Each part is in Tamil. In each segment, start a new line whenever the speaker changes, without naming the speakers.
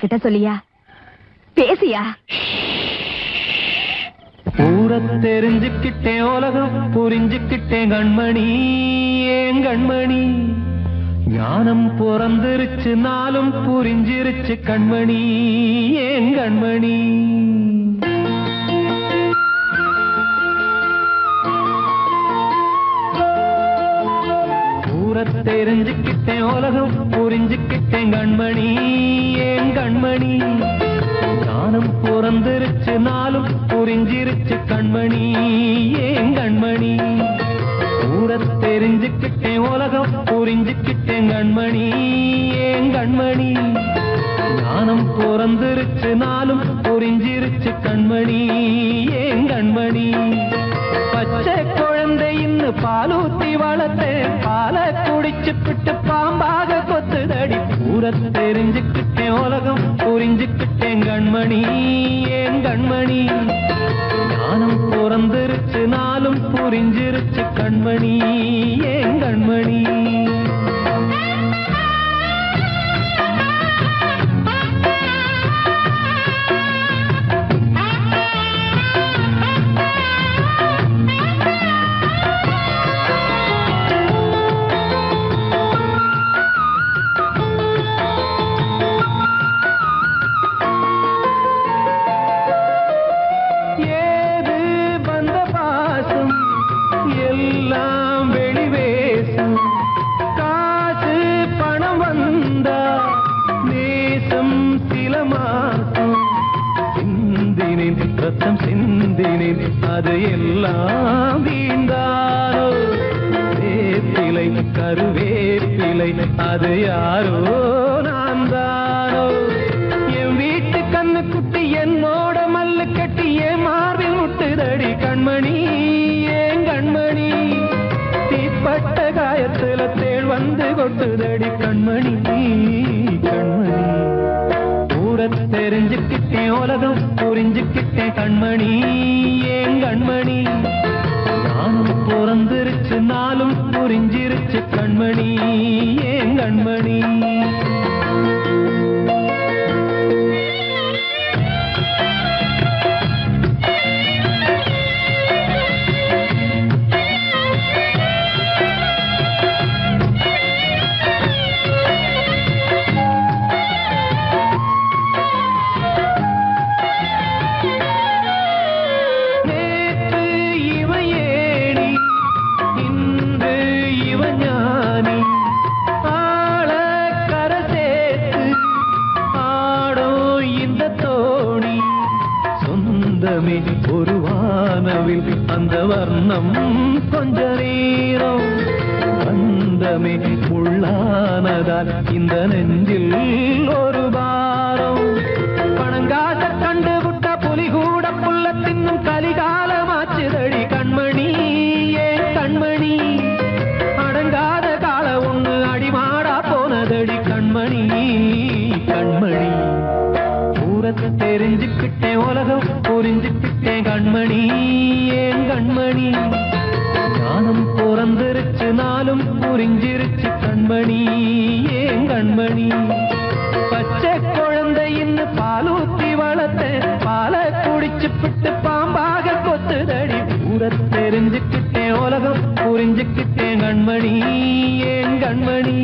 கிட்ட சொல்லியா பேசியா?
ஊர தெரிஞ்சுக்கிட்டேன், உலகம் புரிஞ்சுக்கிட்டேன் கண்மணி, ஏன் கண்மணி. ஞானம் பிறந்திருச்சு, நாளும் புரிஞ்சிருச்சு கண்மணி, ஏன் கண்மணி. ஊர தெரிஞ்சுக்கிட்டேன், உலகம் புரிஞ்சுக்கிட்டேன் கண்மணி, ஏன் கண்மணி. ஞானம் பிறந்திருச்சு, நாளும் புரிஞ்சிருச்சு கண்மணி, ஏன் கண்மணி. ஊர தெரிஞ்சுக்கிட்டேன், உலகம் புரிஞ்சுக்கிட்டேன் கண்மணி, ஏன் கண்மணி. ஞானம் பிறந்திருச்சு, நாளும் புரிஞ்சிருச்சு கண்மணி, ஏன் கண்மணி. பச்சை குழந்தை இன்னும் பாலூத்தி வளர்த்தேன், பாலை குடிச்சு பிட்டு பாம்பாக கொத்துதடி. ஊர தெரிஞ்சுக்கிட்டேன், உலகம் புரிஞ்சுக்கிட்டேன் கண்மணி, ஏன் கண்மணி. ஞானம் பிறந்திருச்சு, நாளும் புரிஞ்சிருச்சு கண்மணி, ஏன் கண்மணி. அது எல்லாம் வீண்டாரோ, வேப்பிலை கருவேப்பிலை அது யாரோ நான் தானோ. என் வீட்டு கண்ணு குட்டி என்னோட மல்லு கட்டி என் மார்பில் முட்டுதடி கண்மணி, ஏன் கண்மணி. தீப்பட்ட காயத்துல தேள் வந்து கொட்டுதடி கண்மணி, கண்மணி. ஊர தெரிஞ்சுக்கிட்டேன், உலகம் புரிஞ்சுக்கிட்டேன் கண்மணி, ஏன் கண்மணி. ஞானம் பிறந்திருச்சு, நாளும் புரிஞ்சிருச்சு கண்மணி, ஏன் கண்மணி. ஒரு வானவில் அந்த வர்ணம் கொஞ்ச நேரம் வந்தமே உள்ளானதால் இந்த நெஞ்சில் ஒரு பாரம். பணங்காட்ட கண்டு விட்ட புலி கூட புல்ல தின்னும் கலிகாலமாச்சுதடி கண்மணி, ஏன் கண்மணி. அடங்காத கால ஒண்ணு அடிமாடா போனதடி கண்மணி, கண்மணி. ஊரத்தை தெரிஞ்சுக்கிட்டேன், உலகம் புரிஞ்சுக்கிட்டேன் கண்மணி, ஏன் கண்மணி. ஞானம் பிறந்திருச்சு, நாளும் புரிஞ்சிருச்சு கண்மணி, ஏன் கண்மணி. பச்சை குழந்தை இன்னும் பாலூத்தி வளர்த்தேன், பாலை குடிச்சு பிட்டு பாம்பாக கொத்துதடி. ஊர தெரிஞ்சுக்கிட்டேன், உலகம் புரிஞ்சுக்கிட்டேன் கண்மணி, ஏன் கண்மணி.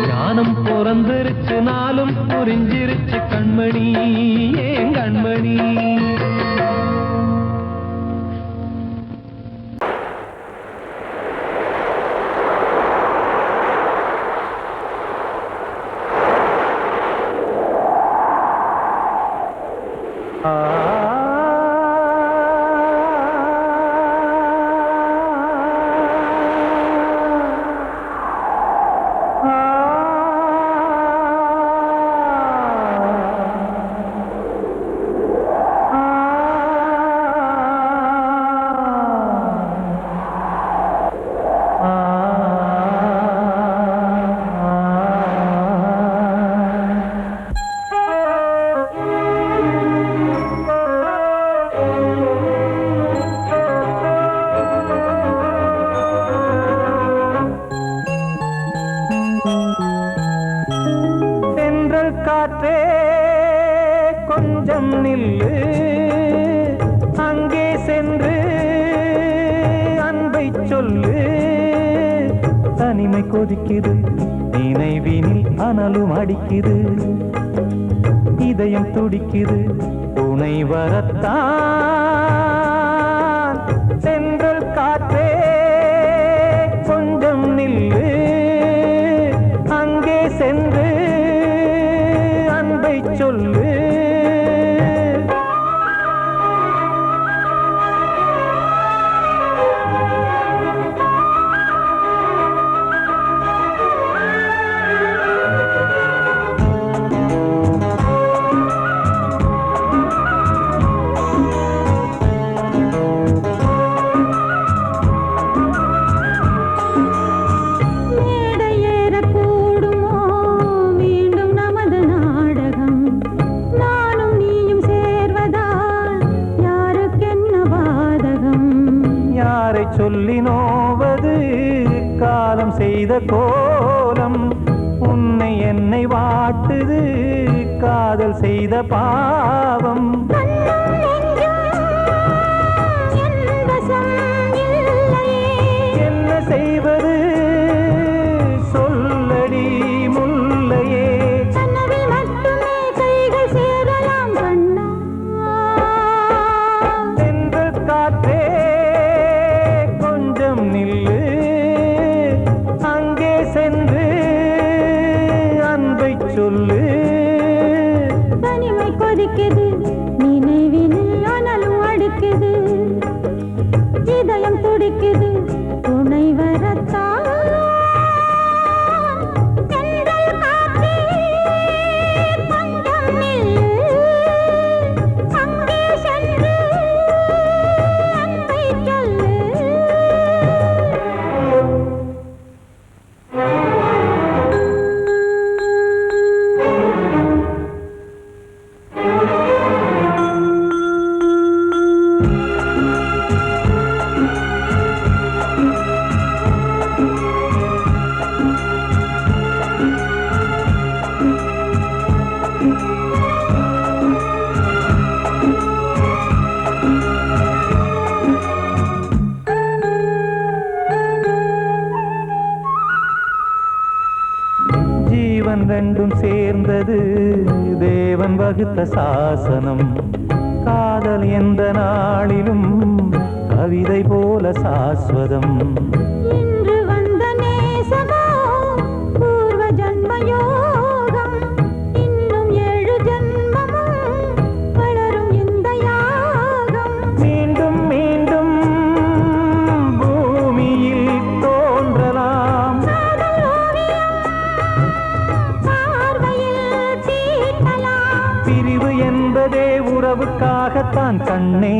ஞானம் பிறந்திருச்சு, நாளும் புரிஞ்சிருச்சு கண்மணி, ஏன் கண்மணி. தனிமை கொதிக்குது நினைவினில் அனலும் அடிக்குது இதயம் துடிக்குது துணை வரத்தான் சென்றல் காற்றே கொஞ்சம் நில்லு அங்கே சென்று அன்பை சொல்லு சொல்லி நோவது காலம் செய்த கோலம் உன்னை என்னை வாட்டுது காதல் செய்த பாவம் என்ன செய்வது சொல்லடி முல்லையே சென்று காற்றே நில்லு அங்கே சென்று அன்பை சொல்லு
தனிமை கொதிக்குது நினைவினில் அனலும் அடிக்குது இதயம் துடிக்குது துணை வரத்தான் ஜீவன் ரெண்டும் சேர்ந்தது தேவன் வகுத்த சாசனம் காதல் எந்த நாளிலும் கவிதை போல சாஸ்வதம் இன்று வந்த நேசமோ பூர்வ ஜன்ம யோகம் இன்னும் 7 ஜன்மமும் வளரும் இந்த யாகம்
மீண்டும் மீண்டும் பூமியில் தோன்றலாம் பிரிவு என்பதே உறவுக்காகத்தான் கண்ணே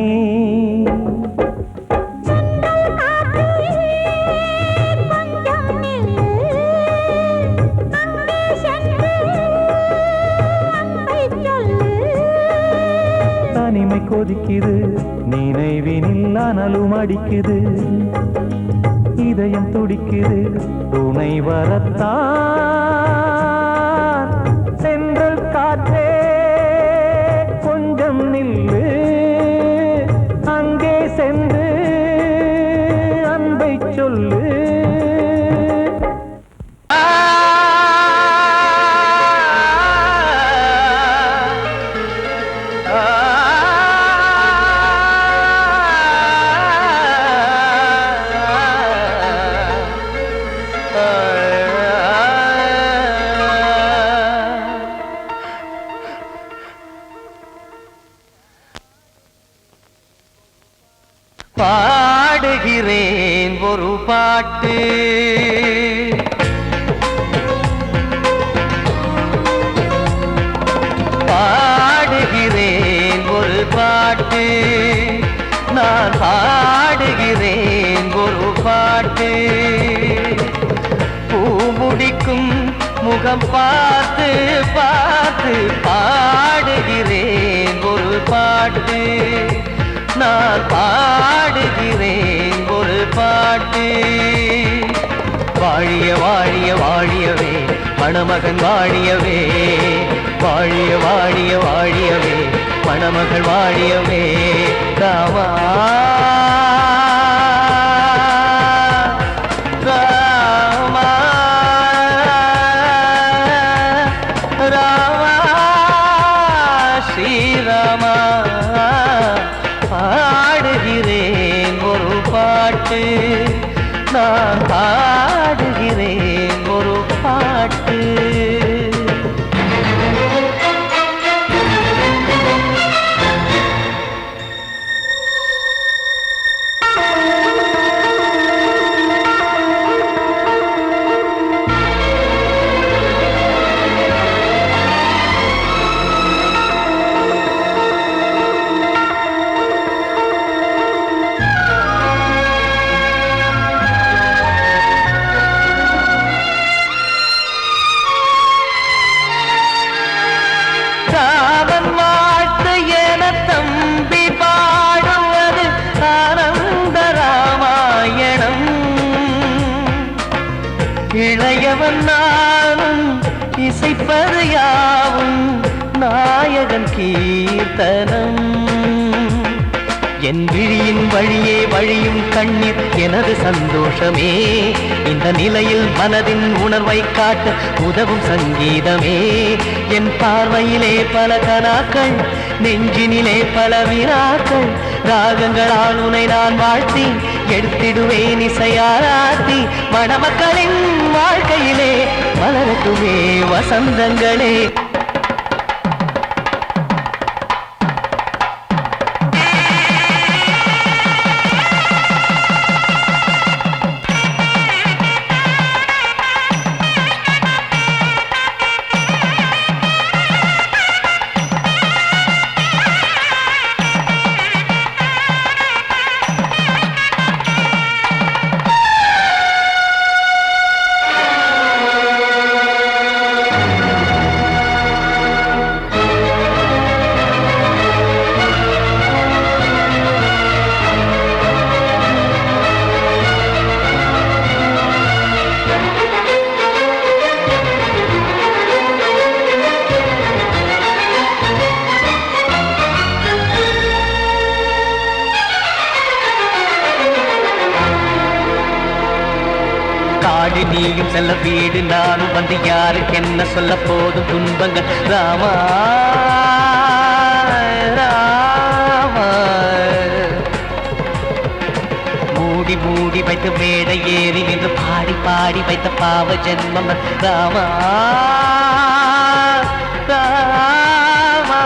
தனிமை கொதிக்குது நினைவினில் அனலும் அடிக்குது இதயம் துடிக்குது துணை வரத்தான் சென்றல் காற்றே கொஞ்சம் நில்லு அங்கே சென்று அன்பை சொல்லு பாடுகிறேன் ஒரு பாட்டு பாடுகிறேன் ஒரு பாட்டு நான் பாடுகிறேன் ஒரு பாட்டு பூமுடிக்கும் முகம் பார்த்து பார்த்து பாடுகிறேன் ஒரு பாட்டு நான் பாடுகிறேன் ஒரு பாட்டு வாழிய வாழிய வாழியவே மணமகன் வாழியவே வாழிய வாழிய வாழியவே மணமகள் வாழியவே ராமா ராமா பாட்டு நான் பாடுகிறேன் ஒரு பாட்டு. இளையவன் நானும் இசைப்பது யாவும் நாயகன் கீர்த்தனம். என் விழியின் வழியே வழியும் கண்ணீர் எனது சந்தோஷமே. இந்த நிலையில் மனதின் உணர்வை காட்ட உதவும் சங்கீதமே. என் பார்வையிலே பல கனாக்கள், நெஞ்சினிலே பல வினாக்கள். ராகங்களால் உனை நான் வாழ்த்தி எடுத்திடுவேன் இசையாராட்டி. மணமக்களின் வாழ்க்கையிலே மலரட்டுமே வசந்தங்களே. காடு நீயும் செல்ல வீடு நானும் வந்து யாருக்கு என்ன சொல்ல போதும் துன்பங்கள். ராமா ராமா மூடி மூடி வைத்து மேடை ஏறி நின்று பாடி பாடி வைத்த பாவ ஜென்மம். ராமா ராமா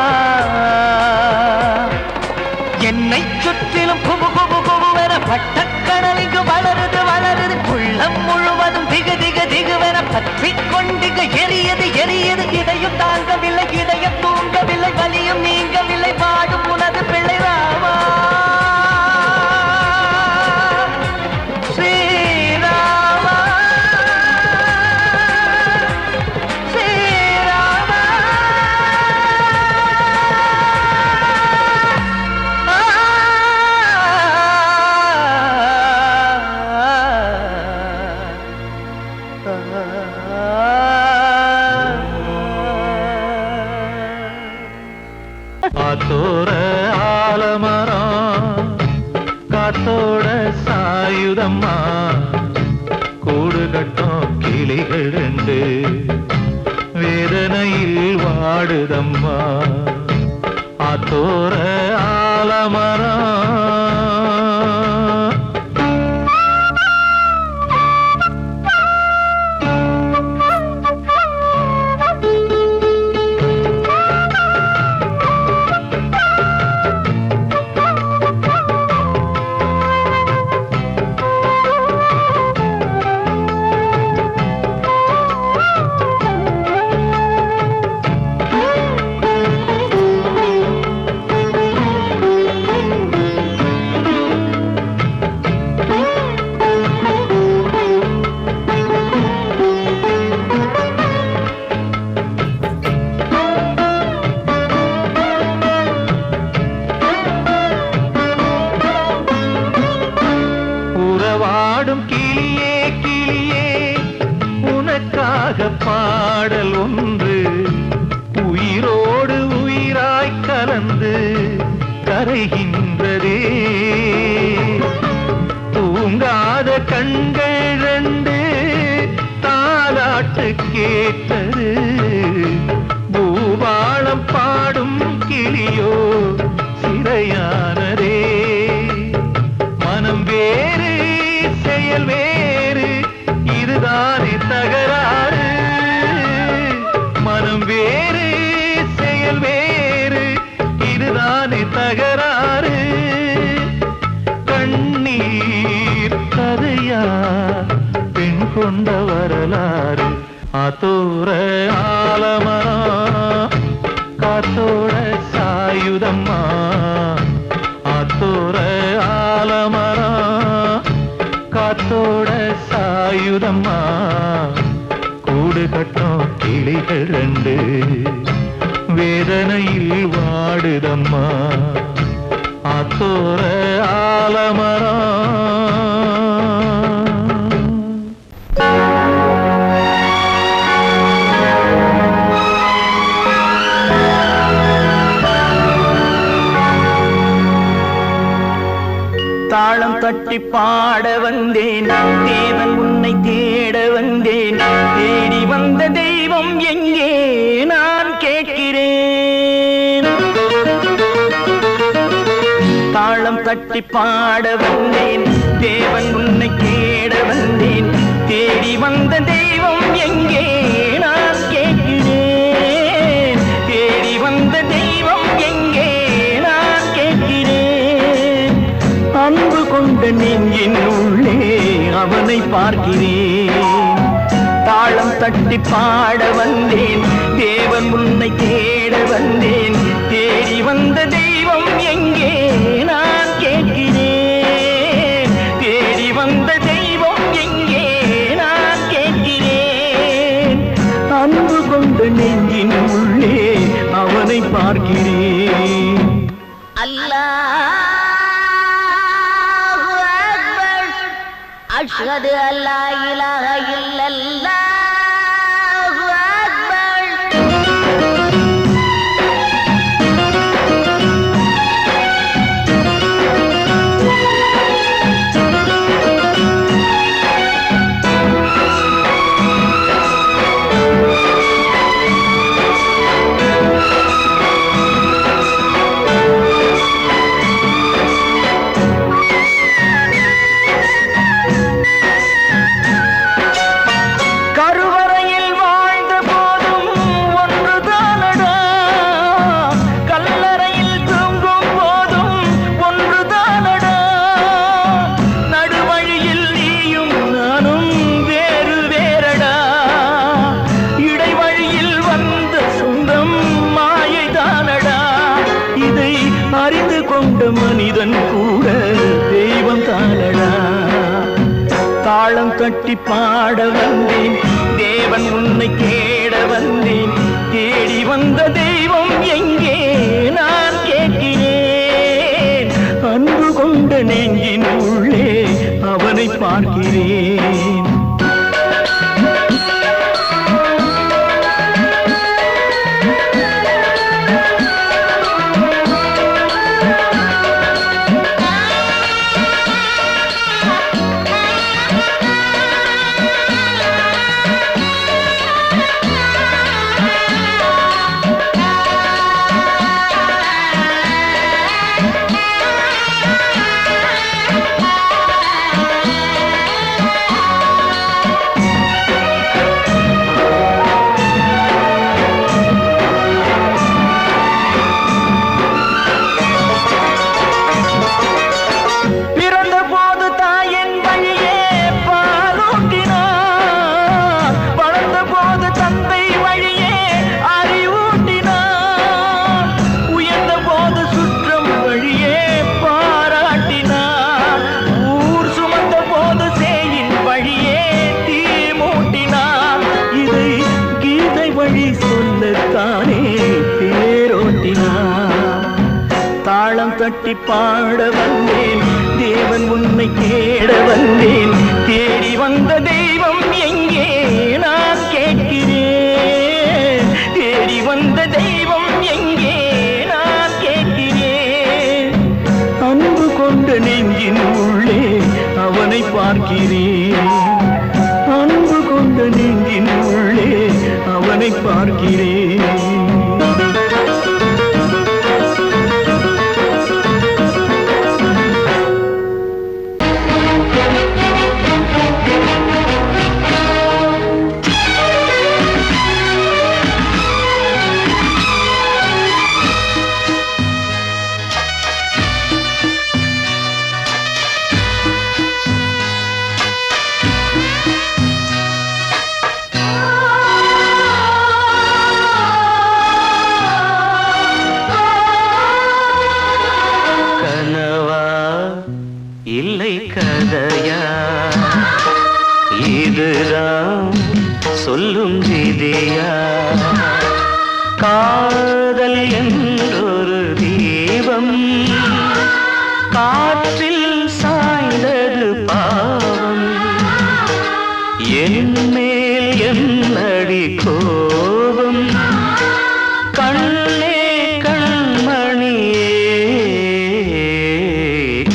என்னை சுற்றிலும் குபு குபு குபுவென பட்டக்கடல் இங்கு வளருது வளருது. உள்ளம் முழுவதும் திகு திகு திகுவென பற்றி கொண்டிக எரியது எரியது. இதையும் தாங்கவில்லை இதயம் தூங்கவில்லை வலியும் நீங்கவில்லை பாடும் உனது பிள்ளை. ராமா ஸ்ரீராமா ஸ்ரீராமா.
காத்தோர ஆலமரம் காத்தோட சாயுதம்மா. கூடு கட்டும் கிளிகள் ரெண்டு வேதனையில் வாடுதம்மா. ஆத்தோர ஆலமரம் பாடும் கிளியே கிளியே உனக்காக பாடல் ஒன்று உயிரோடு உயிராய் கலந்து கரைகின்றதே. தூங்காத கண்கள் ரெண்டு தாலாட்டு கேட்டது. பூபாளம் பாடும் கிளியோ சிறையானதே. மனம் வேறு பெண் கொண்ட வரலாறு ஆத்தோர ஆலமரம் காத்தோட சாயுதம்மா ஆத்தோர ஆலமரம் காத்தோட சாயுதம்மா கூடு கட்டும் கிளிகள் ரெண்டு வேதனையில் வாடுதம்மா ஆத்தோர ஆலமரம்
தாளம் தட்டி பாட வந்தேன் தேவன் உன்னை தேட வந்தேன் தேடி வந்த தெய்வம் எங்கே நான் கேட்கிறேன் தாளம் தட்டி பாட வந்தேன் தேவன் உன்னை தேட வந்தேன் தேடி வந்த தெய்வம் எங்கே நான் கேட்கிறேன் தேடி வந்த தெய்வம் எங்கே நான் கேட்கிறேன் அன்பு கொண்ட நெஞ்சின் உள்ளே அவனை பார்க்கிறேன் தாளம் தட்டி பாட வந்தேன் தேவன் உன்னை தேட வந்தேன் தேடி வந்த தெய்வம் எங்கே நான் கேட்கிறேன் தேடி வந்த தெய்வம் எங்கே நான் கேட்கிறேன் அன்பு கொண்ட நெஞ்சின் உள்ளே அவனை பார்க்கிறேன்
அல்லாஹ் அஷ்ஹது அல்லா இலாஹ இல்லல்லாஹு அக்பர்
மனிதன் கூட தெய்வம் தானடா தாளம் தட்டி பாட வந்தேன் தேவன் உன்னை தேட வந்தேன் தேடி வந்த தெய்வம் எங்கே நான் கேட்கிறேன் அன்பு கொண்ட நெஞ்சின் உள்ளே அவனை பார்க்கிறேன் தாளம் தட்டி பாட வந்தேன் தேவன் உன்னை தேட வந்தேன் தேடி வந்த தெய்வம் எங்கே நான் கேட்கிறேன் தேடி வந்த தெய்வம் எங்கே நான் கேட்கிறேன் அன்பு கொண்ட நெஞ்சின் உள்ளே அவனை பார்க்கிறேன் அன்பு கொண்ட நெஞ்சின் உள்ளே அவனை பார்க்கிறேன் இல்லை கதையா இதுதான் சொல்லும் விதியா காதல் என்றொரு தீபம் காற்றில் சாய்ந்தது பாவம் என் மேல் என்னடி கோபம் கண்ணே கண்மணியே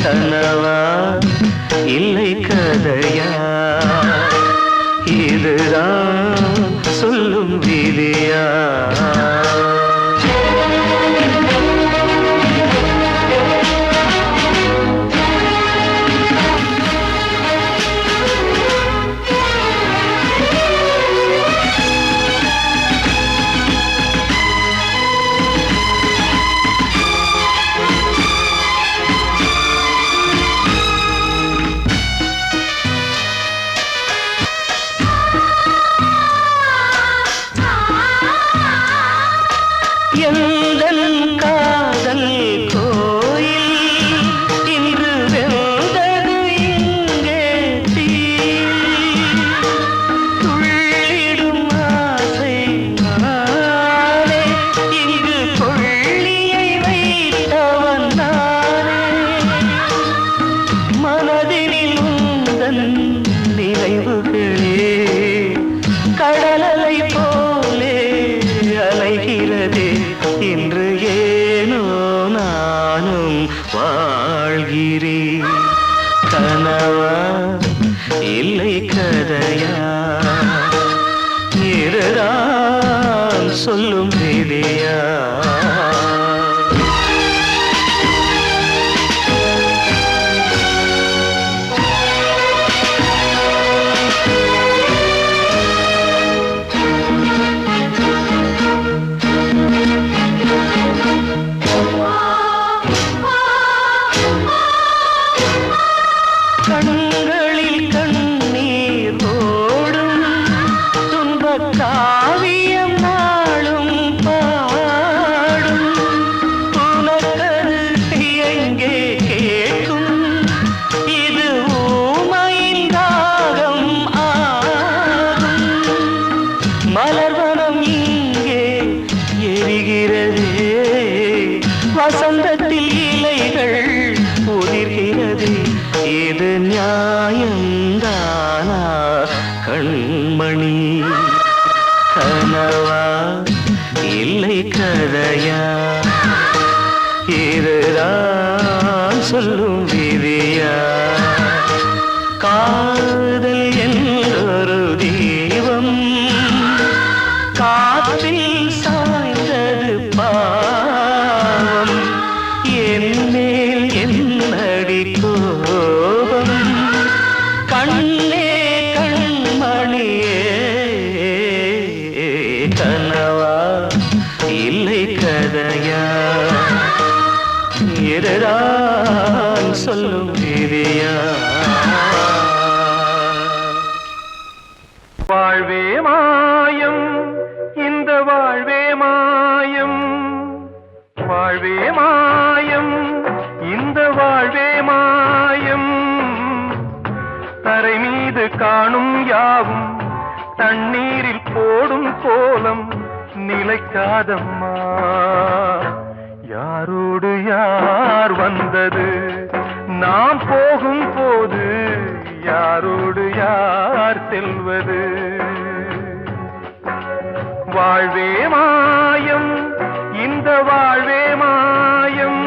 கனவா இல்லை கதையா இதுதான் சொல்லும் விதியா இன்று ஏனோ நானும் வாழ்கிறேன் கனவா இல்லை கதையா இதுதான் சொல்லும் விதியா கண்களில் கண்ணீர் ஓடும் துன்பக் காவியம் நாளும் பாடும் உனக்கது எங்கே கேட்கும் இது ஊமையின் தாகம் ஆகும் மலர்வனம் இங்கே எரிகிறதே வசந்தத்தில் இலைகள் உதிர்கிறது இது நியாயந்தானா கண்மணி கனவா இல்லை கதையா இதுதான் சொல்லும் விதியா காதல் என்றொரு தீபம் காற்றில் சாய்ந்தது பாவம் என் மேல் என்னடி கோபம் கண்ணே கண்மணியே கனவா இல்லை கதையா இதுதான் சொல்லும் விதியா
வாழ்வே மாயம் இந்த வாழ்வே மாயம் வாழ்வே மாயம் இந்த வாழ்வே மாயம் தரை மீது காணும் யாவும் தண்ணீரில் போடும் கோலம் நிலைக்காதம்மா யாரோடு யார் வந்தது நாம் போகும் போது யாரோடு யார் செல்வது வாழ்வே மாயம் இந்த வாழ்வே மாயம்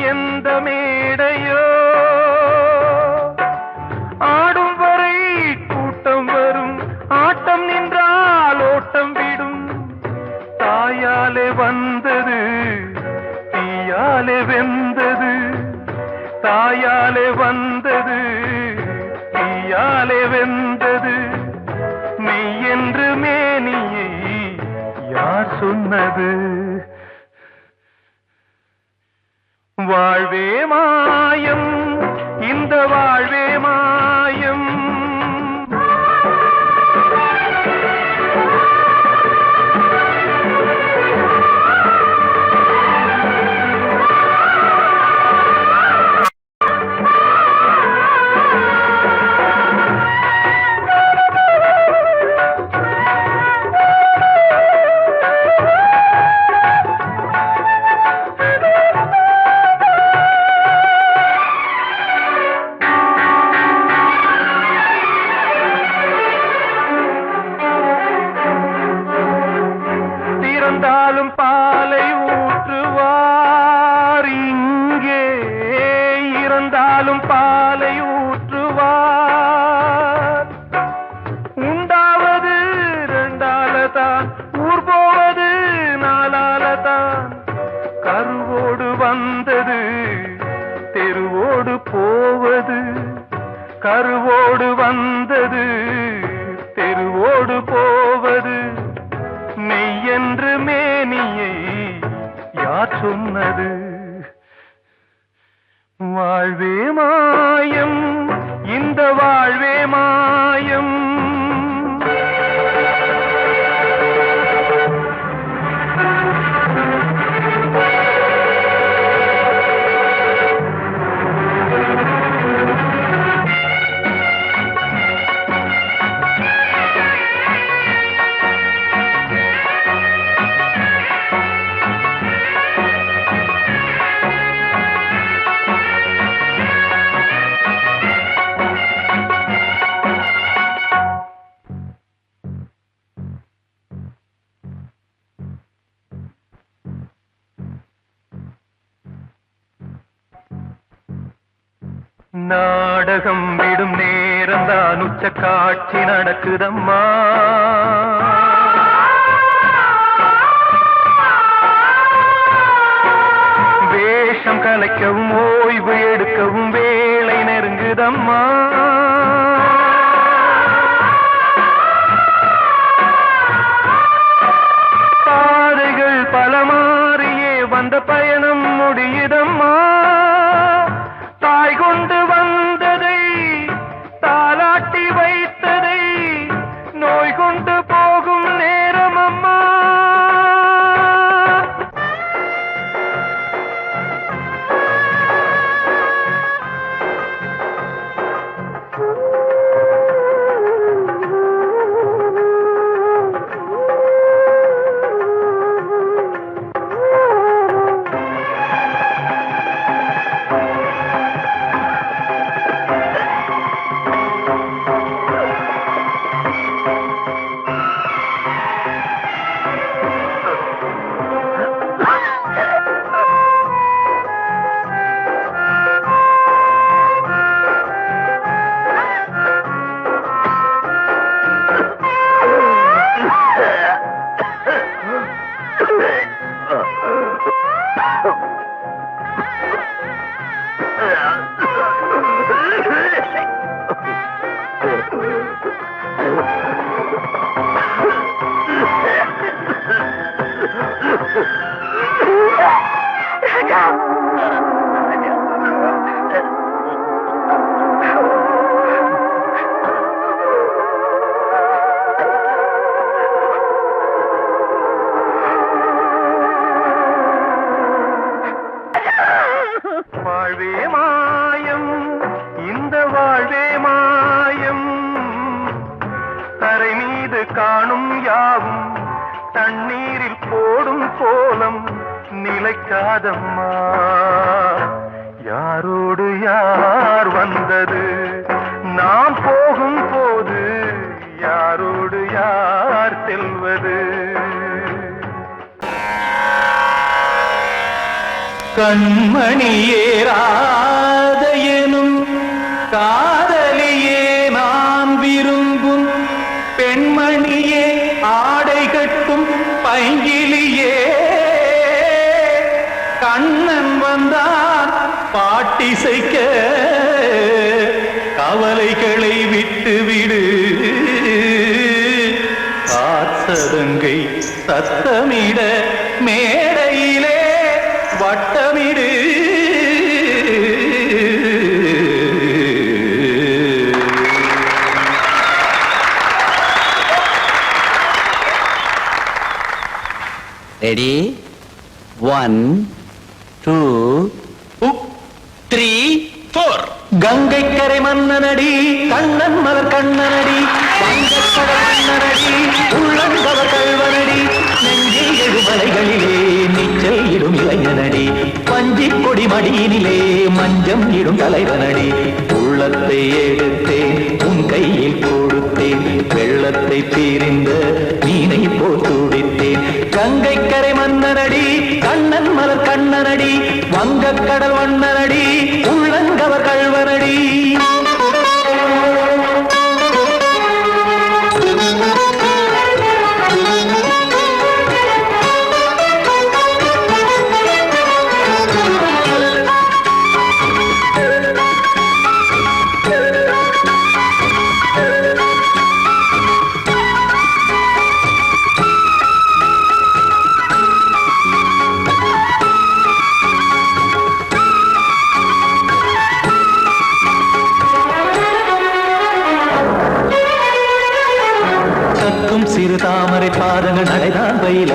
எந்த மேடையோ ஆடும் வரை கூட்டம் வரும் ஆட்டம் நின்றால் ஓட்டம் விடும் தாயாலே வந்தது தீயாலே வெந்தது தாயாலே வந்தது தீயாலே வெந்தது மெய் என்று மேனியை யார் சொன்னது வாழ்வே மாயம் இந்த வாழ்வே மாயம் இறந்தாலும் பாலை ஊற்றுவார் இங்கே இறந்தாலும் பாலை ஊற்றுவார் உண்டாவது ரெண்டாலதான் ஊர் போவது நாலாலதான் கருவோடு வந்தது தெருவோடு போவது கருவோடு வந்தது தெருவோடு போவது மெய் என்று மேனியை யார் சொன்னது வாழ்வே மாயம் இந்த வாழ்வே மாயம் நாடகம் விடும் நேரம்தான் உச்ச காட்சி நடக்குதம்மா வேஷம் கலைக்கவும் ஓய்வு எடுக்கவும் வேளை நெருங்குதம்மா பாதைகள் பல மாறியே வந்த பயணம் முடியுதம்மா தாய் கொண்டு வந்ததை தாலாட்டி வைத்ததை நோய் கொண்டு போகும் நேரம் அம்மா வாழ்வே மாயம் இந்த வாழ்வே மாயம் தரை மீது காணும் யாவும் தண்ணீரில் போடும் கோலம் நிலைக்காதம்மா யாரோடு யார் வந்தது நாம் போகும் போது யாரோடு யார் செல்வது கண்மணியேராத எனும் காதலியே நான் விரும்பும் பெண்மணியே ஆடை கட்டும் பைங்கிலியே கண்ணன் வந்தான் பாட்டிசைக்க கவலைகளை விட்டுவிடு ஆசதங்கை சத்தமிட மேடையிலே வட்டமிடு
ரெடி 1 2 3 4
கங்கை கரை மன்னனடி கண்ணன் மலர் கண்ணனடி வங்கக்கடல் மன்னனடி உள்ளங்கவர் கல்வனடி நெஞ்சில் எழுமலைகளிலே நீச்சல் இடும் இளைஞனடி பஞ்சிக் கொடி மடியினிலே மஞ்சம் இடும் தலைவனடி உள்ளத்தை எடுத்தேன் உன் கையில் கொடுத்தேன் வெள்ளத்தை பிரிந்த மீனை போல் துடித்தேன் கங்கை கரை மன்னனடி கண்ணன் மலர் கண்ணனடி வங்கக்கடல் வண்ணனடி உள்ளங்கவர் கல்வனடி சிறு தாமரை பாதங்கள் நடைதான் பயில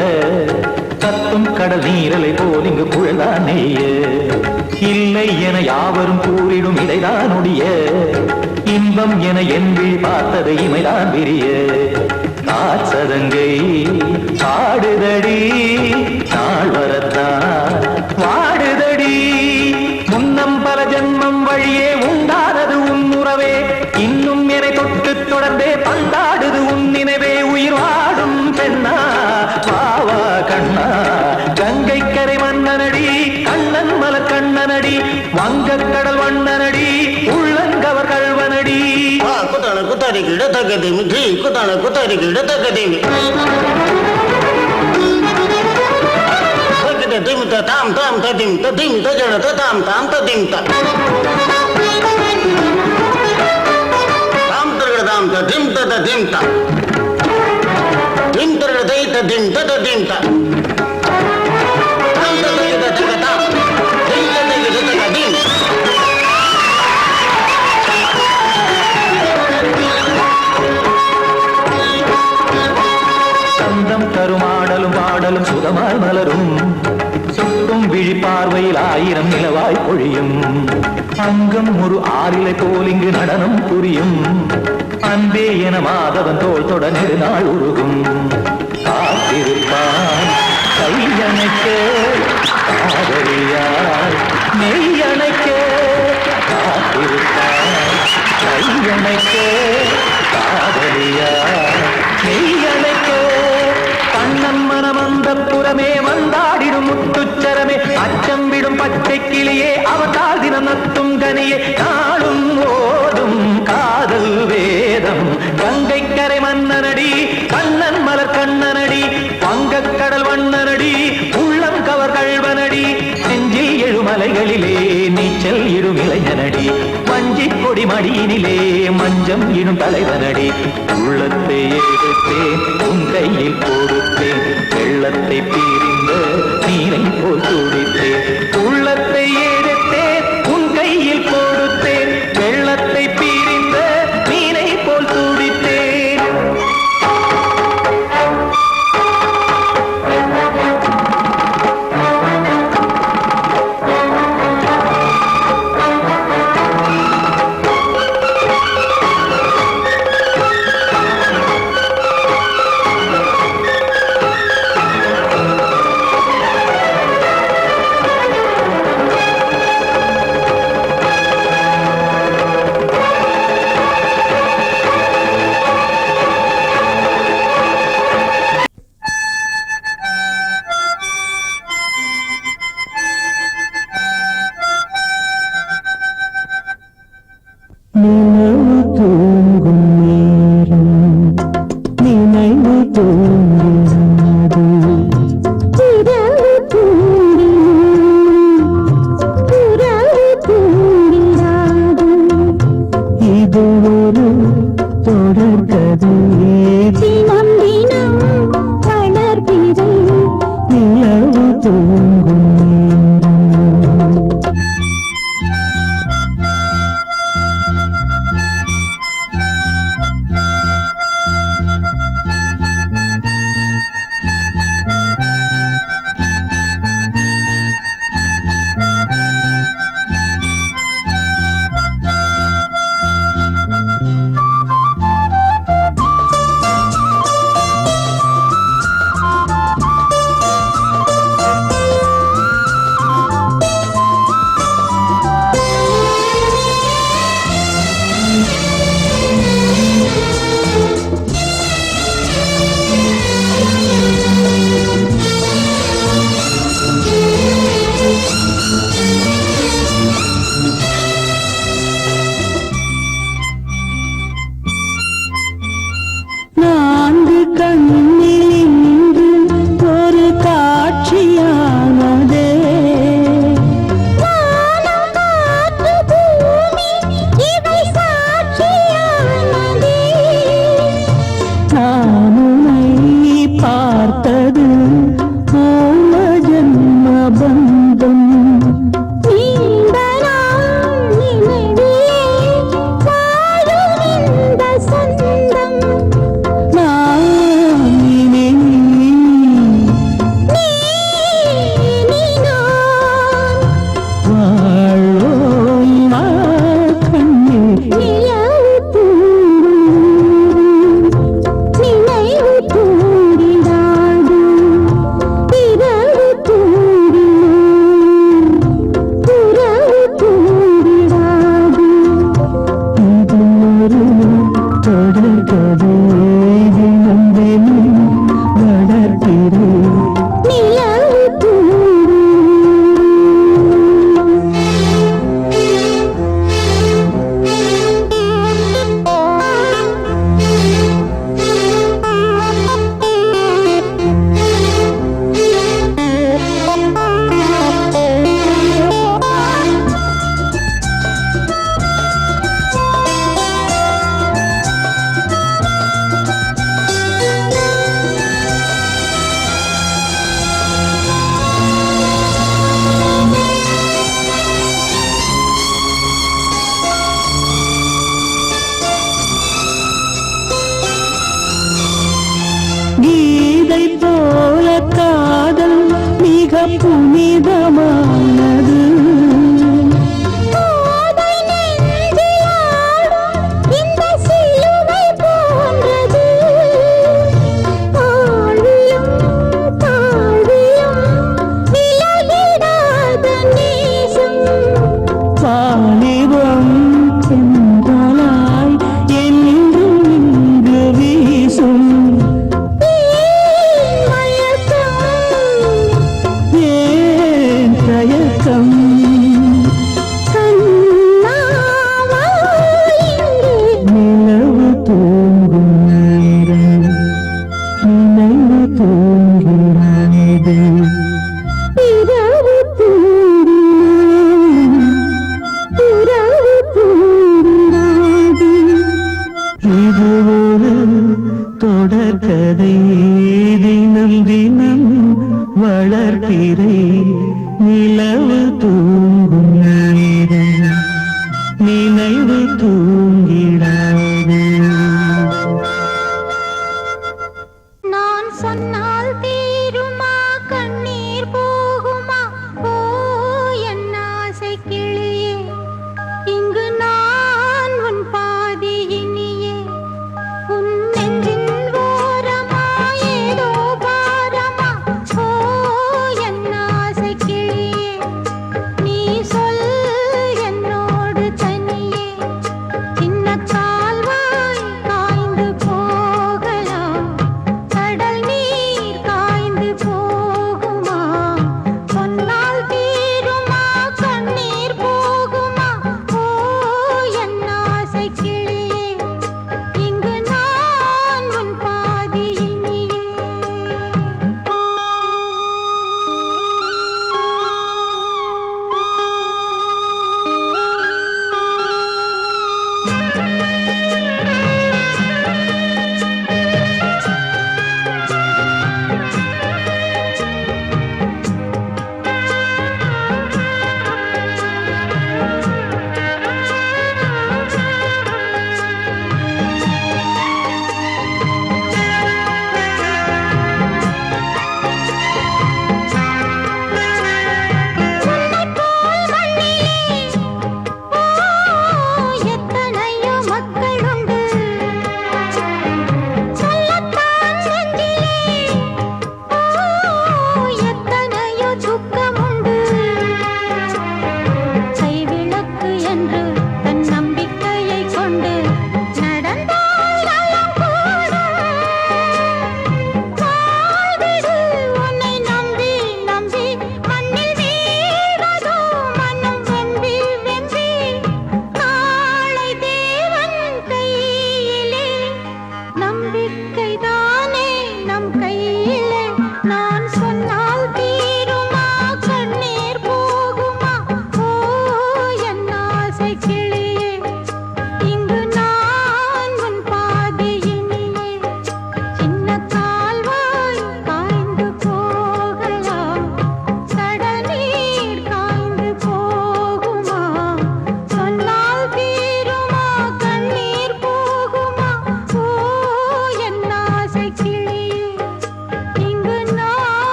கத்தும் கடல் நீரலை போல் இங்கு புழதான் நெய்ய இல்லை என யாவரும் கூறிடும் இடைதான் ஒடிய இன்பம் என என்பி பார்த்தது இமைதான் விரிய காசதங்கை பாடுதடி நாள் வரத்தான் வாடுதடி முன்னம் பல ஜன்மம் வழியே உண்டானது உன் உறவே இன்னும் என்னை தொட்டு தொடர்ந்தே பந்தாடுது உன் நினைவே உயிர் வாடும் பெண்ணா பாவா கண்ணா கங்கை கரை மன்னனடி கண்ணன் மலர் கண்ணனடி வங்கக்கடல் வண்ணனடி உள்ளங்கவர் கல்வனடி
குத்தான குத்தாரி கிட தக்கதேமி டி குத்தான குத்தாரி கிட தக்கதேமி ததிம் தாம் தாம் ததிம் ததிம் தஜன தாம் தாம் ததிம் தாம் தாம் ததிம் ததிம் தாம் திம் தர தை ததிம் ததிம் தாம் தாம் ததிம் ததிம் தாம் திம் ததிம் ததிம்
சந்தம் தருமாடலும் பாடலும் சுகமாய் மலரும் சுட்டும் விழி பார்வையில் ஆயிரம் நிலவாய் பொழியும் அங்கம் ஒரு ஆறிலை போல் இங்கு நடனம் புரியும் அன்பே என மாதவன் தோள் தொட நெடுநாள் உருகும் காத்திருப்பான் கையணைக்க காதலியார் மெய்யணைக்க காத்திருப்பான் கையணைக்க காதலியார் மெய்யணைக்க கண்ணன் மனமந்த புறமே வந்தாடிடும் முத்துச்சரமே அச்சம் விடும் பச்சை கிளியே அவதால் தினம் நத்தும் கனியே நாளும் ஓடும் காதல் வேதம் கங்கை கரை மன்னனடி கண்ணன் மலர் கண்ணனடி வங்கக்கடல் வண்ணனடி உள்ளம் கவர் கல்வனடி நெஞ்சில் எழுமலைகளிலே நீச்சல் இடும் இளைஞனடி வஞ்சிக் கொடி மடியினிலே மஞ்சம் இடும் தலைவனடி உள்ளத்தை எடுத்தேன் உன் கையில் கொடுத்தேன் வெள்ளத்தை பிரிந்த நீரை போல் துடித்தேன் உள்ளத்தை எடுத்தேன் உன் கையில் கொடுத்தேன் வெள்ளத்தை பிரிந்த நீரை போல் துடித்தேன்
தினம் தினம் வளர்பிறை நிலவு தூங்கும் நான்கு கண்ணில் இன்று ஒரு காட்சியானதே நான் உன்னை பார்த்தது பூர்வ ஜன்ம பந்தம் நீண்ட நாள் நினைவே வாழும் இந்த சொந்தம் கீதை போல காதல் மிக புனிதமானது இந்த சிலுவை போன்றது ஆழியும் தாழியும் விலகிடாத நேசம் வாலிபம் சென்றலாய் என்றும் இங்கு வீசும் நிலவு தூங்கும் நேரம் நினைவு தூங்கிறது இரவு தூங்கிறது இது ஒரு தொடர்கதை தினம் தினம் வளர்பிறை நிலவு தூங்கும் நேரம் நினைவு தூங்கிடாது நான் சொன்னால் தீருமா கண்ணீர் போகுமா ஓ என் ஆசை கிளியே இங்கு நான் உன் பாதி இனியே உன் நெஞ்சின் ஓரமாய்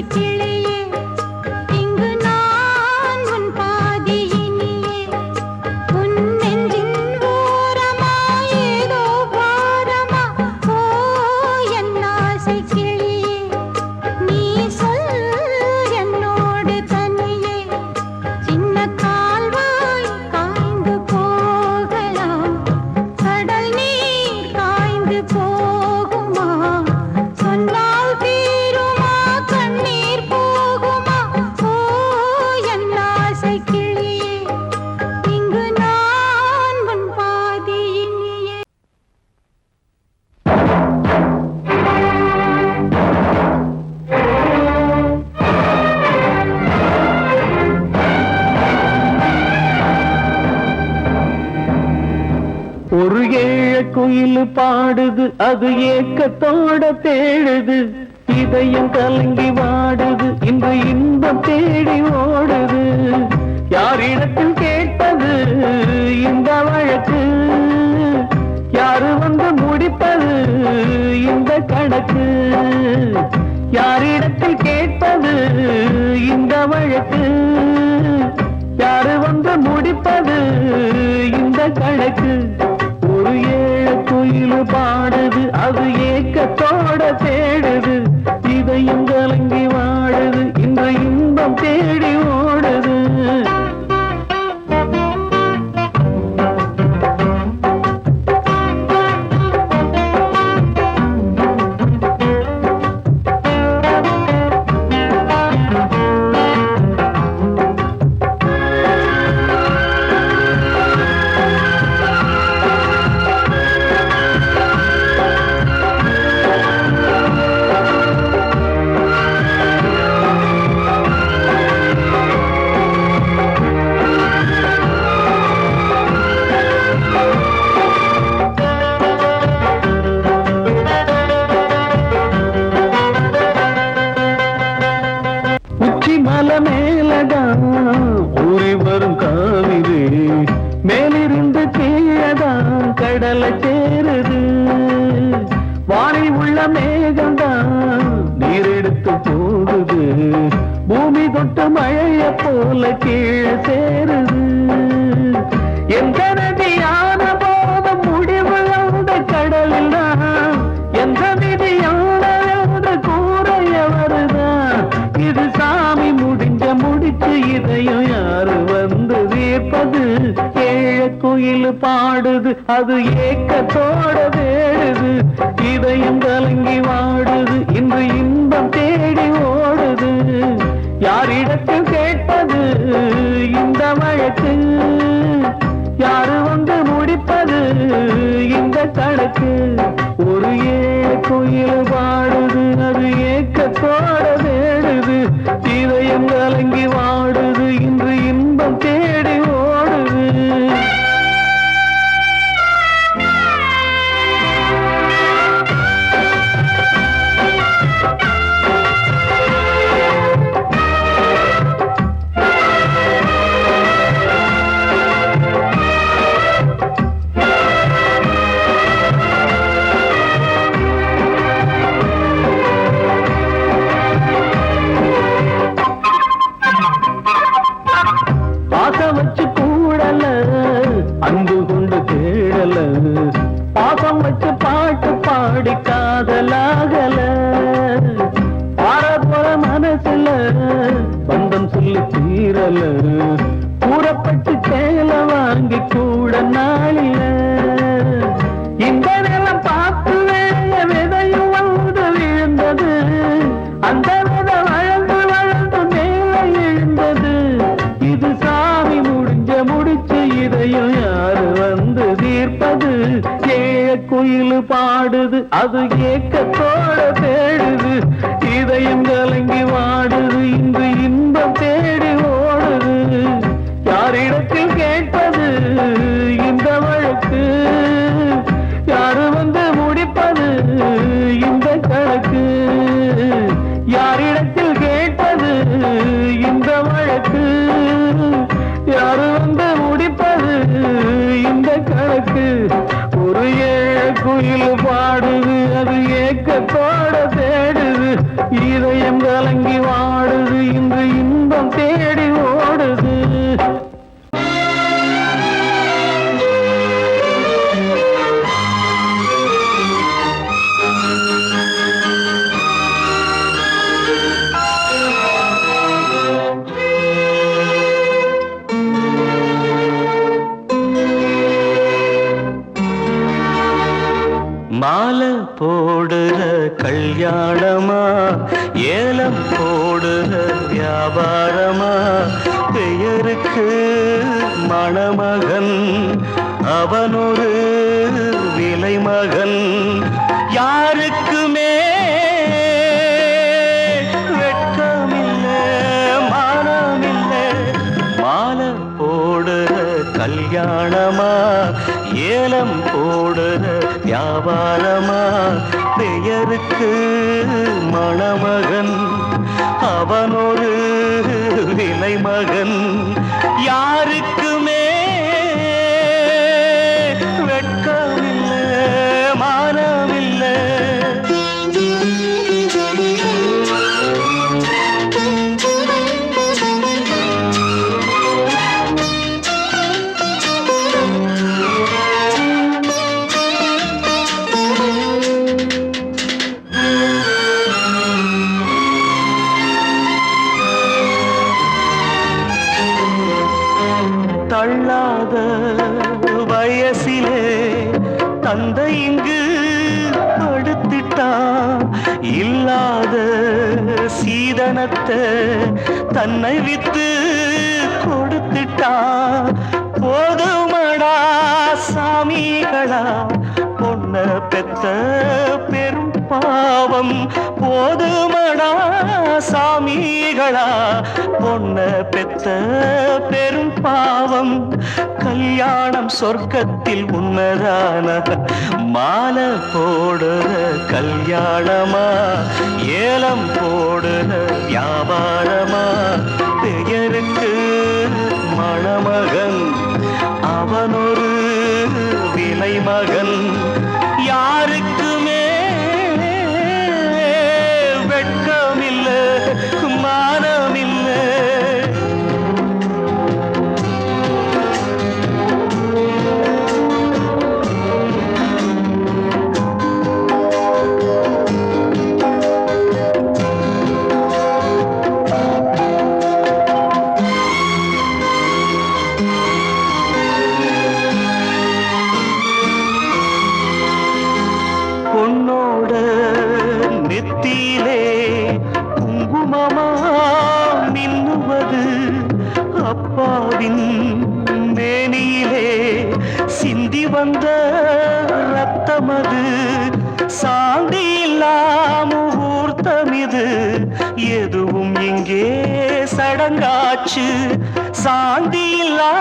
கிளியே இங்கு நான் உன் பாதியினியே உன் நெஞ்சின் ஓரமா ஏதோ பாரமா ஓ என் ஆசை கிளியே நீ சொல் என்னோடு தனியே சின்ன கால்வாய் காய்ந்து போகலாம் கடல் நீர் காய்ந்து போகுமா சொன்னால் தீருமா கண்ணீர் போகுமா ஓ என் ஆசை கிளியே இங்கு நான் உன் பாதியினியே
ஒரு ஏழ குயில் பாடுது அது ஏக்கத்தோட தேடுது இதயம் கலங்கி வாடுது இன்று இன்பம் தேடி ஓடுது யாரிடத்தில் கேட்டது இந்த வழக்கு யாரு வந்து முடிப்பது இந்த கணக்கு யாரிடத்தில் கேட்பது இந்த வழக்கு யாரு வந்து முடிப்பது இந்த கணக்கு ஒரு ஏழ குயில் பாடுது அது ஏக்கத்தோட தேடுது இதயம் கலங்கி வாடுது இந்த இன்பம் தேடி ஓடுது உச்சி மலை மேலதான் ஊறி வரும் காவிரி மேலிருந்து கீழதான் கடலை சேருது வானில் உள்ள மேகம்தான் நீரெடுத்து போகுது பூமி தொட்டு மழைய போல கீழே சேருது எந்த நதியான போதும் முடிவு அந்த கடலில் தான் எந்த விதியான கூறைய வருதான் இது சாமி முடிச்சு இதையும் யாரு வந்து தீர்ப்பது ஏழ குயில் பாடுது அது ஏக்கத்தோட வேடுது இதயம் கலங்கி வாடுது இன்று இன்பம் தேடி ஓடுது யாரிடத்தில் கேட்பது இந்த வழக்கு யாரு வந்து முடிப்பது இந்த கணக்கு ஒரு ஏழ குயில் பாடுது அது ஏக்கத்தோட வேடுது இதயம் கலங்கி வாடுது இன்று இன்பம் தேடி ஓடுது பாசம் வச்சு கூடல அன்பு கொண்டு தேடல பாசம் வச்சு பாட்டு பாடி காதலாகல பார போற மனசுல பந்தம் சொல்லி தீரல கூறப்பட்டு சேல வாங்கி கூட நாளில இந்த நிலம் பார்த்து விதையும் வந்து விழுந்தது அந்த விதை வளர்ந்து வளர்ந்து மேலே எழுந்தது இது சாமி முடிச்சு இதையும் யாரு வந்து தீர்ப்பது ஏழ குயில் பாடுது அது ஏக்கத்தோட தேடுது இதயம் கலங்கி வாடுது இன்று இன்பம் தேடி ஓடுது யாரிடத்தில் கேட்பது இந்த வழக்கு யாரு வந்து முடிப்பது இந்த கணக்கு யாரிடத்தில் கேட்பது இந்த வழக்கு யாரு வந்து முடிப்பது இந்த கணக்கு ஒரு ஏழ குயில் பாடுது அது ஏக்கத்தோட தேடுது இதயம் கலங்கி வாடுது இன்று இன்பம் தேடி ஓடுது. மாலை போடுற கல்யாணமா ஏலம் போடுற வியாபாரமா பெயருக்கு மணமகன் அவனொரு விலை மகன் யாருக்குமே வெட்கமில்லை மானமில்லை. மாலை போடுற கல்யாணமா ஏலம் போடுற வியாபாரமா பெயருக்கு மணமகன் அவனொரு விலை மகன் யாருக்குமே வெட்கமில்லை மானமில்லை. தள்ளாத வயசிலே தந்தை இங்கு படுத்திட்டான் இல்லாத சீதனத்தை தன்னை வித்து கொடுத்துட்டான். போதுமடா சாமிகளா பொண்ண பெத்த பெரும் பாவம் போதுமடா சாமிகளா பொண்ண பெத்த பெரும் பாவம். கல்யாணம் சொர்க்கத்தில் உன்னதான மாலை போடுற கல்யாணமா ஏலம் போடுற வியாபாரமா பெயருக்கு மணமகன் அவனொரு விலை மகன் யாருக்குமே வெட்கமில்லை மானமில்லை. பொன்னோட நெத்தியிலே குங்குமமா மின்னுவது அப்பாவின் மேனியிலே சிந்தி வந்த ரத்தமது சாந்தி இல்லா முகூர்த்தமிது எதுவும் இங்கே சடங்காச்சு சாந்தி இல்லா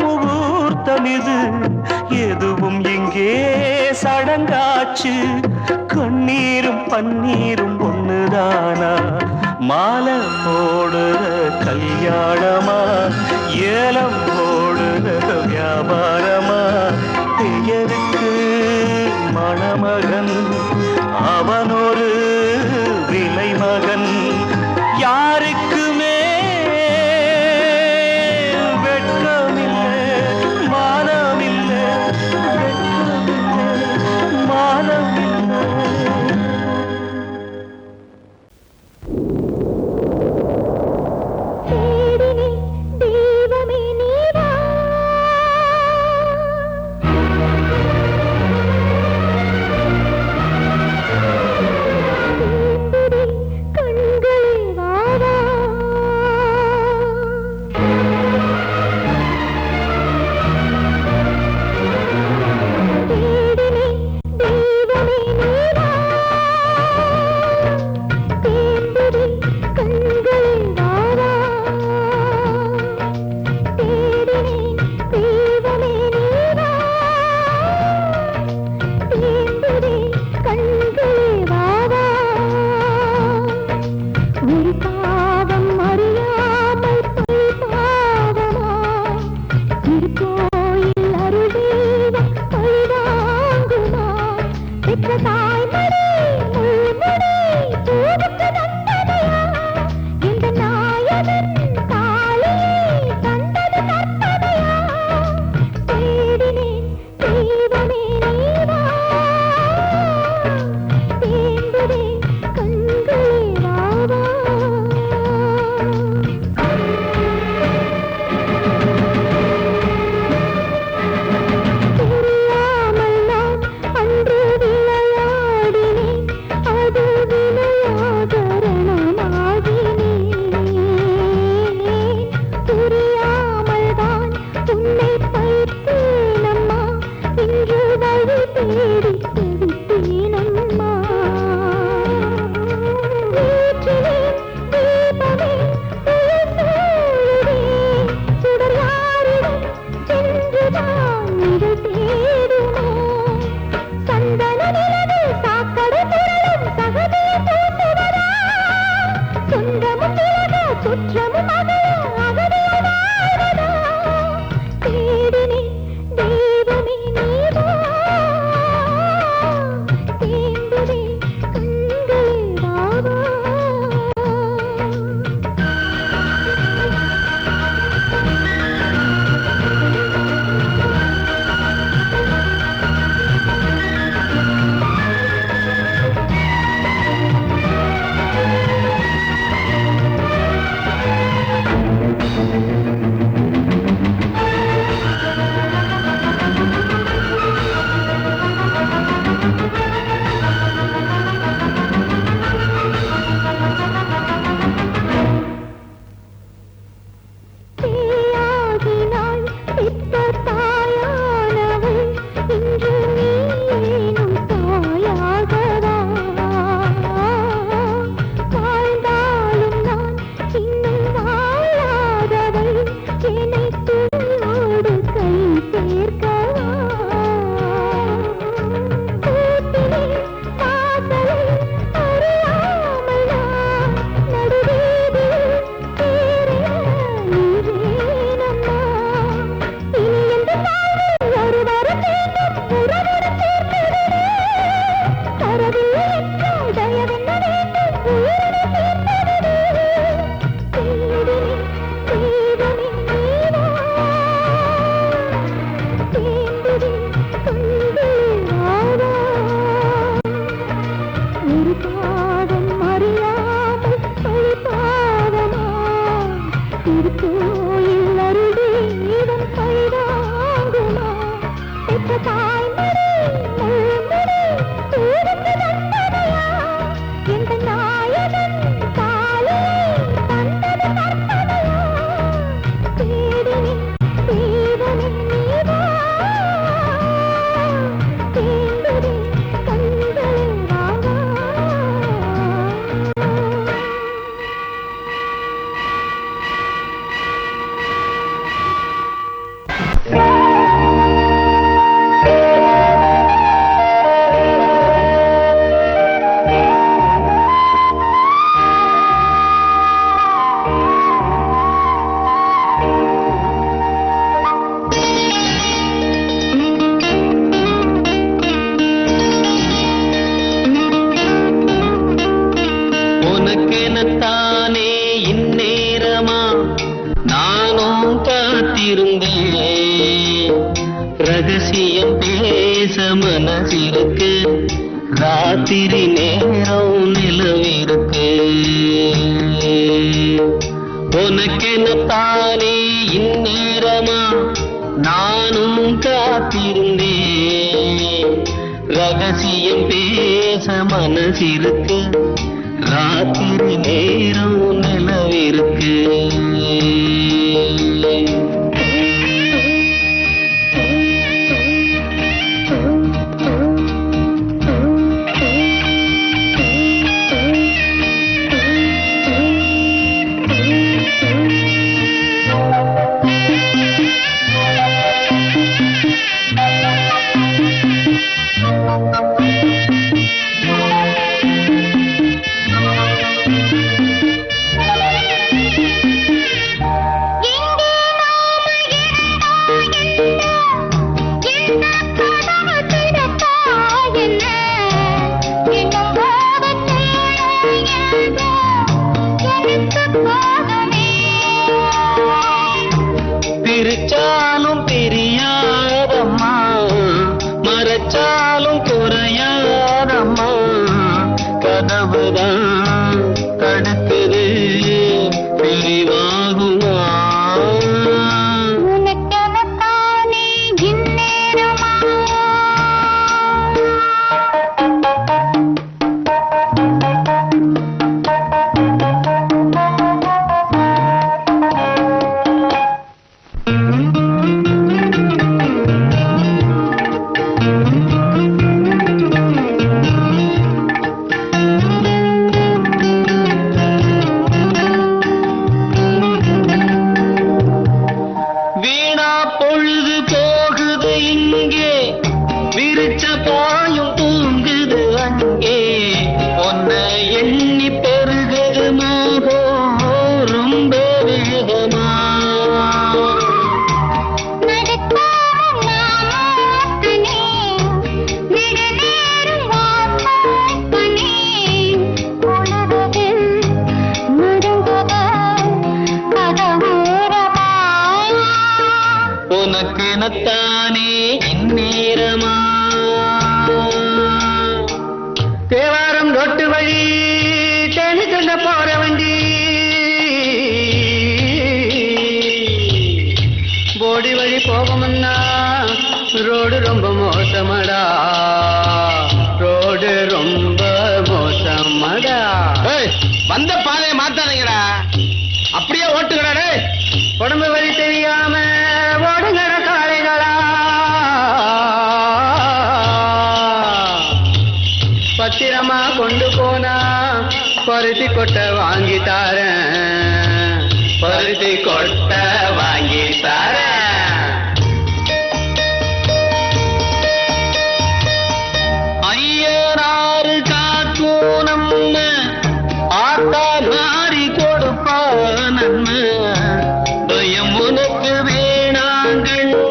முகூர்த்தமிது எதுவும் இங்கே சடங்காச்சு. கண்ணீரும் பன்னீரும் ஒண்ணுதானா மாலை போடுற கல்யாணமா ஏலம் போடுற வியாபாரமா பெயருக்கு மணமகன் அவனொரு விலை மகன் யாருக்குமே வெட்கமில்லை மானமில்லை வெட்கமில்லை மானமில்லை.
பெற்ற தாய்மடி முள்முடி பூவுக்கு நன்றி
ரகசியம் பேச மனசிருக்கு, ராத்திரி நேரம் நிலவிருக்கு. உனக்கென தானே இந்நேரமா நானும் காத்திருந்தேன். ரகசியம் பேச மனசிருக்கு, ராத்திரி நேரம் நிலவிருக்கு. உனக்கெனத்தானே இந்நேரமா தேவாரம் ரொட்டு வழி தேனி சொல்ல போற வண்டி போடி வழி போகமுன்னா ரோடு ரொம்ப மோசமடா ரோடு ரொம்ப மோசமடா வந்த பாதையை மாத்தாதீங்கடா அப்படியே ஓட்டுங்கடா உடம்பு வழி தெரியாம ஓடுங்கட காளைகளா பத்திரமா கொண்டு போனா பருத்தி கொட்டை வாங்கி தாரேன் பருத்தி கொட்டை வாங்கி தாரேன் ஐயனாறு காக்கும் நம்ம ஆத்தா மாறி கொடுப்பா நன்மை பயம் உனக்கு வேணாங்கண்ணு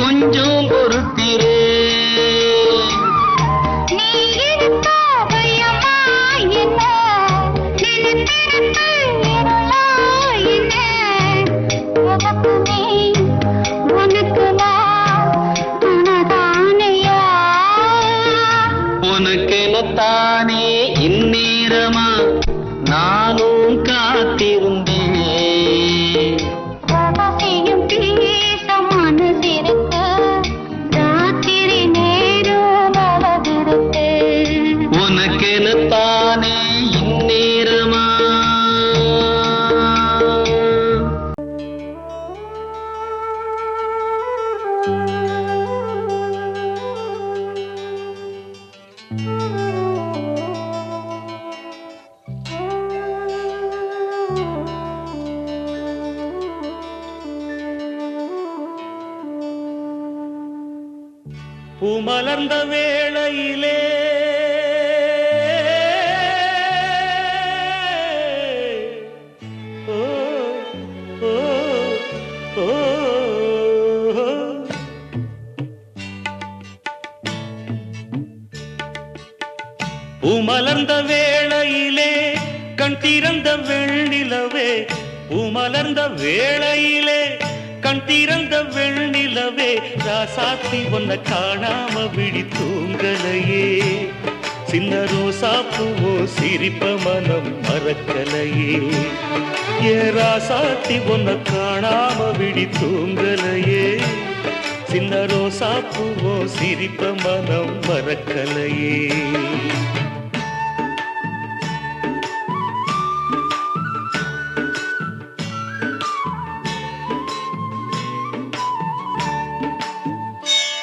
கொஞ்சம் பொறுத்திரே
நீ இருக்கா பயமா என்ன நினைத்திருக்க இருளா என்ன உனக்கு நீ உனக்கு நான் உனதானையா
உனக்கெனத்தானே இந்நேரமா நானும் காத்திருந்தேன்
ரகசியம் பேச மனசிருக்க ராத்திரி நேரம் அழகிருக்கு
உனக்கெனத்தானே இந்நேரமா
பூமலர்ந்த வேளையிலே ஓ, ஓ, ஓ, பூமலர்ந்த வேளையிலே கண் திறந்த வெண்ணிலவே பூமலர்ந்த வேளையிலே கண் திறந்த வெண்ணிலவே ராசாத்தி ஒன்ன காணாம விழி தூங்கலையே சின்ன ரோசா பூவோ சிரிப்ப மனம் மறக்கலையே ஏ ராசாத்தி ஒன்ன காணாம விழி தூங்கலையே சின்ன ரோசா பூவோ சிரிப்ப மனம் மறக்கலையே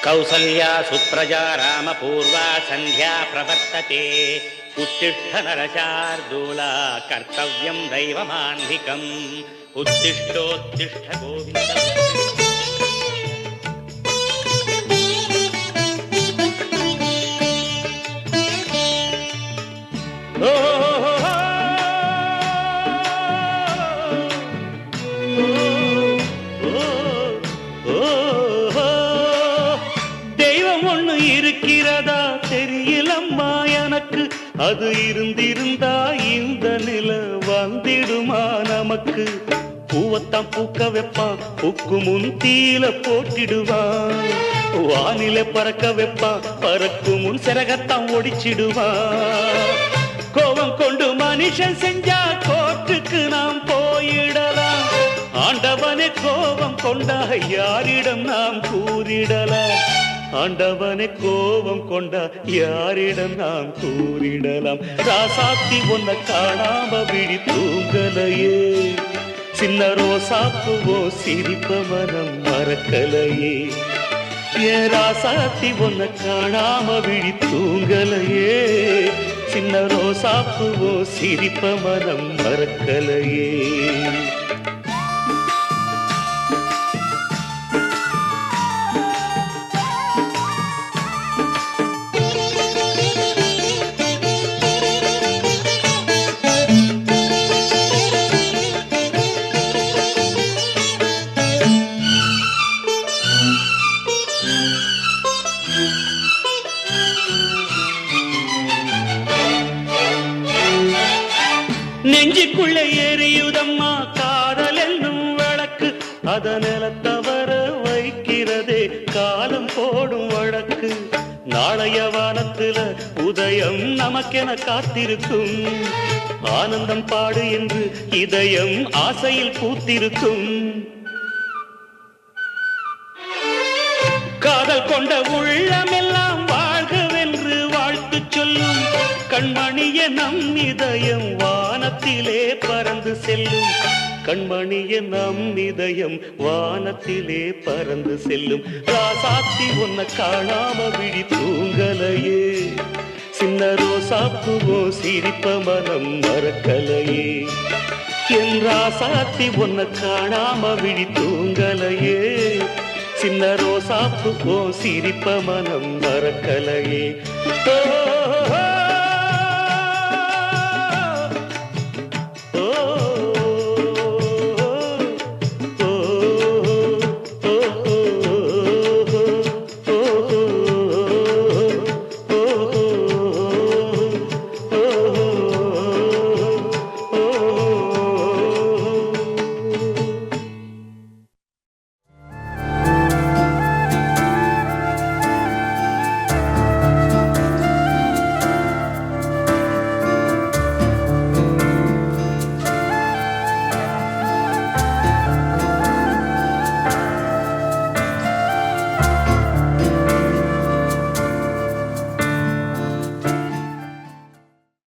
कौसल्या सुप्रजा रामपूर्वा सन्ध्या प्रवर्तते उत्तिष्ठ नरशार्दूला कर्तव्यं दैवमान्धिकम् उत्तिष्ठोत्तिष्ठ गोविन्द இருக்கிறதா தெரியலம்மா எனக்கு அது இருந்திருந்தா இந்த நில வந்திடுமா நமக்கு பூவத்தான் பூக்க வைப்பான் பூக்கு முன் தீல போட்டிடுவான் வானில பறக்க வைப்பான் பறக்கு முன் சிறகத்தான் ஒடிச்சிடுவான் கோபம் கொண்டு மனுஷன் செஞ்சா கோட்டுக்கு நாம் போயிடலாம் ஆண்டவனே கோபம் கொண்டா யாரிடம் நாம் கூறிடலாம் ஆண்டவனை கோபம் கொண்டா யாரிடம் நாம் கூறிடலாம் ராசாத்தி ஒன்ன காணாம விழி தூங்கலையே சின்ன ரோசாப்புவோ சிரிப்ப மனம் மறக்கலையே ஏ ராசாத்தி ஒன்ன காணாம விழி தூங்கலையே சின்ன ரோசாப்புவோ சிரிப்ப மனம் மறக்கலையே நெஞ்சுக்குள்ளே எரியுதம்மா காதல் என்னும் விளக்கு அத நிலத்தவர வைக்க நாளைய வானத்துல உதயம் நமக்கென காத்திருக்கும் ஆனந்தம் பாடு என்று இதயம் ஆசையில் பூத்திருக்கும் காதல் கொண்ட உள்ளமெல்லாம் வாழ்கவென்று வாழ்த்து சொல்லும் கண்மணிய நம் இதயம் வானத்திலே பறந்து செல்லும் கண்மணிய நம் இதயம் வானத்திலே பறந்து செல்லும் ராசாத்தி உன்னை காணாம விழி தூங்கலையே சின்ன ரோசாப்புவோ சிரிப்ப மனம் மறக்கலையே என் ராசாத்தி உன்னை காணாம விழி தூங்கலையே சின்ன ரோசாப்புவோ சிரிப்ப மனம் மறக்கலையே